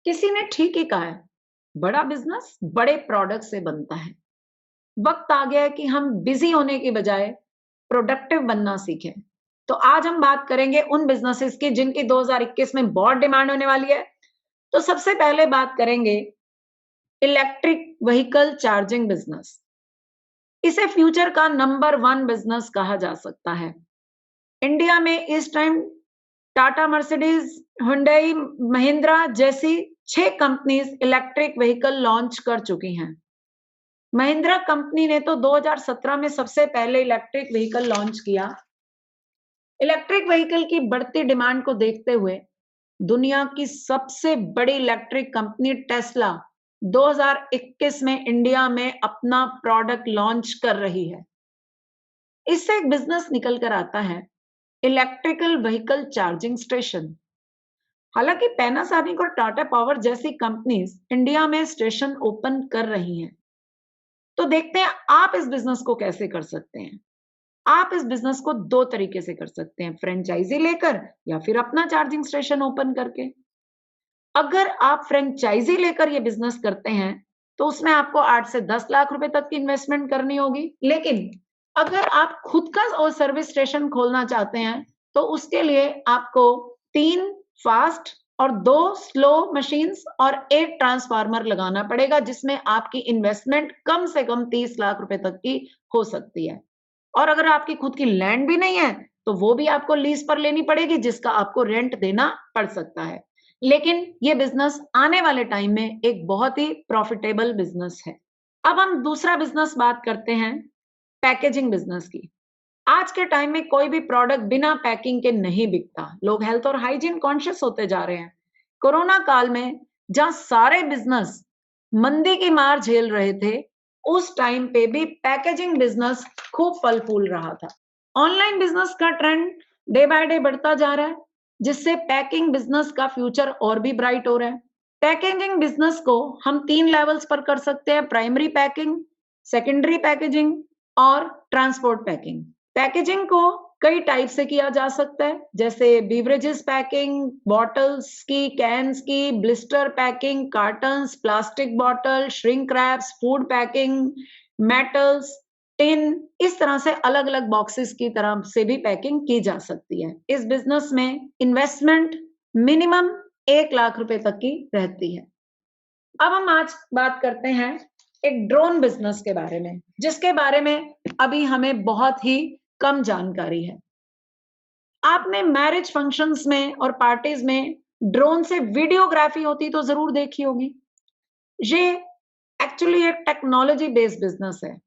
किसी ने ठीक ही कहा है, बड़ा बिजनेस बड़े प्रोडक्ट से बनता है। वक्त आ गया है कि हम बिजी होने की बजाय प्रोडक्टिव बनना सीखें। तो आज हम बात करेंगे उन बिजनेसेस की जिनकी 2021 में बहुत डिमांड होने वाली है। तो सबसे पहले बात करेंगे इलेक्ट्रिक व्हीकल चार्जिंग बिजनेस। इसे फ्यूचर का नंबर वन बिजनेस कहा जा सकता है। इंडिया में इस time Tata, Mercedes, Hyundai, Mahindra जैसी 6 कंपनीज इलेक्ट्रिक व्हीकल लॉन्च कर चुकी हैं। महिंद्रा कंपनी ने तो 2017 में सबसे पहले इलेक्ट्रिक व्हीकल लॉन्च किया। इलेक्ट्रिक व्हीकल की बढ़ती डिमांड को देखते हुए दुनिया की सबसे बड़ी इलेक्ट्रिक कंपनी टेस्ला 2021 में इंडिया में अपना प्रोडक्ट लॉन्च कर रही है। इससे एक बिजनेस निकल कर आता है, इलेक्ट्रिकल व्हीकल चार्जिंग स्टेशन। हालांकि पैनासोनिक और टाटा पावर जैसी कंपनीज इंडिया में स्टेशन ओपन कर रही हैं। तो देखते हैं आप इस बिजनेस को कैसे कर सकते हैं। आप इस बिजनेस को दो तरीके से कर सकते हैं, फ्रेंचाइजी लेकर या फिर अपना चार्जिंग स्टेशन ओपन करके। अगर आप फ्रेंचाइजी लेकर ये बिजनेस करते हैं तो उसमें आपको 8 से 10 लाख रुपए तक की इन्वेस्टमेंट करनी होगी। लेकिन अगर आप खुद का और सर्विस स्टेशन खोलना चाहते हैं तो उसके लिए आपको 3 फास्ट और 2 स्लो मशीन्स और 1 ट्रांसफार्मर लगाना पड़ेगा, जिसमें आपकी इन्वेस्टमेंट कम से कम 30 लाख रुपए तक की हो सकती है। और अगर आपकी खुद की लैंड भी नहीं है तो वो भी आपको लीज पर लेनी पड़ेगी, जिसका आपको रेंट देना पड़ सकता है। लेकिन ये बिजनेस आने वाले टाइम में एक बहुत ही प्रॉफिटेबल बिजनेस है। अब हम दूसरा बिजनेस बात करते हैं, पैकेजिंग बिजनेस की। आज के टाइम में कोई भी प्रोडक्ट बिना पैकिंग के नहीं बिकता। लोग हेल्थ और हाइजीन कॉन्शियस होते जा रहे हैं। कोरोना काल में जहां सारे बिजनेस मंदी की मार झेल रहे थे, उस टाइम पे भी पैकेजिंग बिजनेस खूब फल फूल रहा था। ऑनलाइन बिजनेस का ट्रेंड डे बाय डे बढ़ता जा रहा है, जिससे पैकिंग बिजनेस का फ्यूचर और भी ब्राइट हो रहा है। पैकेजिंग बिजनेस को हम 3 लेवल्स पर कर सकते हैं, प्राइमरी पैकिंग, सेकेंडरी पैकेजिंग और ट्रांसपोर्ट पैकिंग। पैकेजिंग को कई टाइप से किया जा सकता है, जैसे बीवरेजेस पैकिंग, बॉटल्स की, कैन्स की, blister packing, cartons, plastic bottle, shrink wraps, food packing, metals, tin, इस तरह से अलग अलग बॉक्सेस की तरह से भी पैकिंग की जा सकती है। इस बिजनेस में इन्वेस्टमेंट मिनिमम 1 लाख रुपए तक की रहती है। अब हम आज बात करते हैं एक ड्रोन बिजनेस के बारे में, जिसके बारे में अभी हमें बहुत ही कम जानकारी है। आपने मैरिज फंक्शंस में और पार्टीज में ड्रोन से वीडियोग्राफी होती तो जरूर देखी होगी। ये एक्चुअली एक टेक्नोलॉजी बेस्ड बिजनेस है।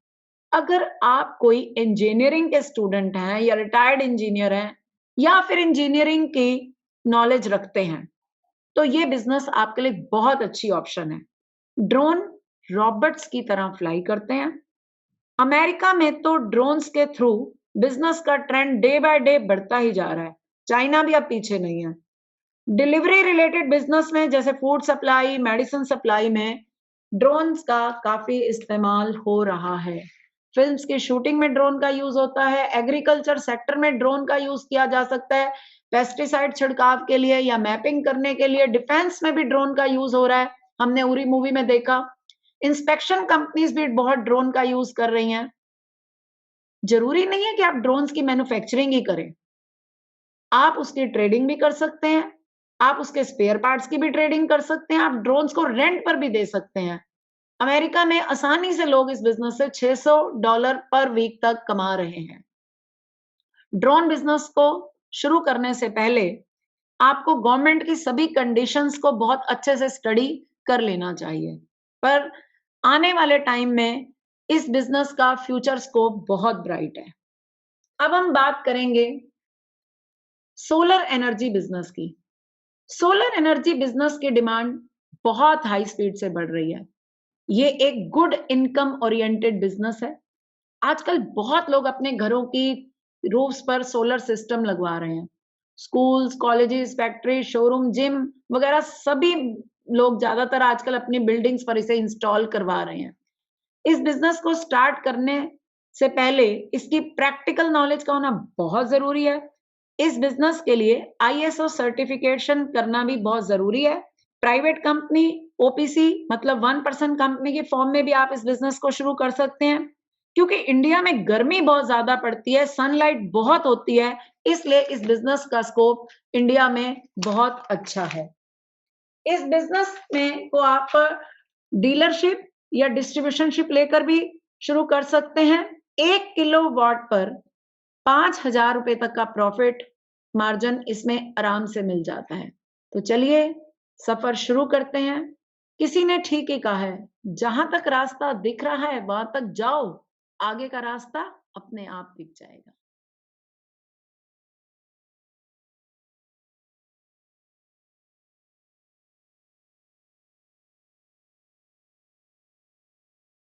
अगर आप कोई इंजीनियरिंग के स्टूडेंट हैं या रिटायर्ड इंजीनियर हैं या फिर इंजीनियरिंग की नॉलेज रखते हैं तो ये बिजनेस आपके लिए बहुत अच्छी ऑप्शन है। ड्रोन रॉबर्ट्स की तरह फ्लाई करते हैं। अमेरिका में तो ड्रोन्स के थ्रू बिजनेस का ट्रेंड डे बाय डे बढ़ता ही जा रहा है। चाइना भी अब पीछे नहीं है। डिलीवरी रिलेटेड बिजनेस में जैसे फूड सप्लाई, मेडिसिन सप्लाई में ड्रोन्स का काफी इस्तेमाल हो रहा है। फिल्म्स की शूटिंग में ड्रोन का यूज होता है। एग्रीकल्चर सेक्टर में ड्रोन का यूज किया जा सकता है, पेस्टिसाइड छिड़काव के लिए या मैपिंग करने के लिए। डिफेंस में भी ड्रोन का यूज हो रहा है, हमने उरी मूवी में देखा। इंस्पेक्शन कंपनीज भी बहुत ड्रोन का यूज कर रही हैं। जरूरी नहीं है कि आप ड्रोन्स की मैन्युफैक्चरिंग ही करें, आप उसकी ट्रेडिंग भी कर सकते हैं। आप उसके स्पेयर पार्ट्स की भी ट्रेडिंग कर सकते हैं। आप ड्रोन्स को रेंट पर भी दे सकते हैं। अमेरिका में आसानी से लोग इस बिजनेस से $600 पर वीक तक कमा रहे हैं। ड्रोन बिजनेस को शुरू करने से पहले आपको गवर्नमेंट की सभी कंडीशंस को बहुत अच्छे से स्टडी कर लेना चाहिए। पर आने वाले टाइम में इस बिजनेस का फ्यूचर स्कोप बहुत ब्राइट है। अब हम बात करेंगे सोलर एनर्जी बिजनेस की। सोलर एनर्जी बिजनेस की डिमांड बहुत हाई स्पीड से बढ़ रही है। ये एक गुड इनकम ओरिएंटेड बिजनेस है। आजकल बहुत लोग अपने घरों की रूफ्स पर सोलर सिस्टम लगवा रहे हैं। Schools, colleges, factory, showroom, gym वगैरह सभी लोग ज्यादातर आजकल अपनी बिल्डिंग्स पर इसे इंस्टॉल करवा रहे हैं। इस बिजनेस को स्टार्ट करने से पहले इसकी प्रैक्टिकल नॉलेज का होना बहुत जरूरी है। इस बिजनेस के लिए ISO सर्टिफिकेशन करना भी बहुत जरूरी है। प्राइवेट कंपनी, ओपीसी मतलब 1% कंपनी की फॉर्म में भी आप इस बिज़नेस को शुरू कर सकते हैं। क्योंकि इंडिया में गर्मी बहुत ज़्यादा पड़ती है, सनलाइट बहुत होती है, इसलिए इस बिज़नेस का स्कोप इंडिया में बहुत अच्छा है। इस बिज़नेस में को आप डीलरशिप या डिस्ट्रीब्यूशनशिप लेकर भी शुरू कर सकते हैं। 1 किलोवाट पर ₹5000 तक का प्रॉफिट मार्जिन इसमें आराम से मिल जाता है। तो चलिए सफ़र शुरू करते हैं। किसी ने ठीक ही कहा है, जहाँ तक रास्ता दिख रहा है, वहाँ तक जाओ, आगे का रास्ता अपने आप दिख जाएगा।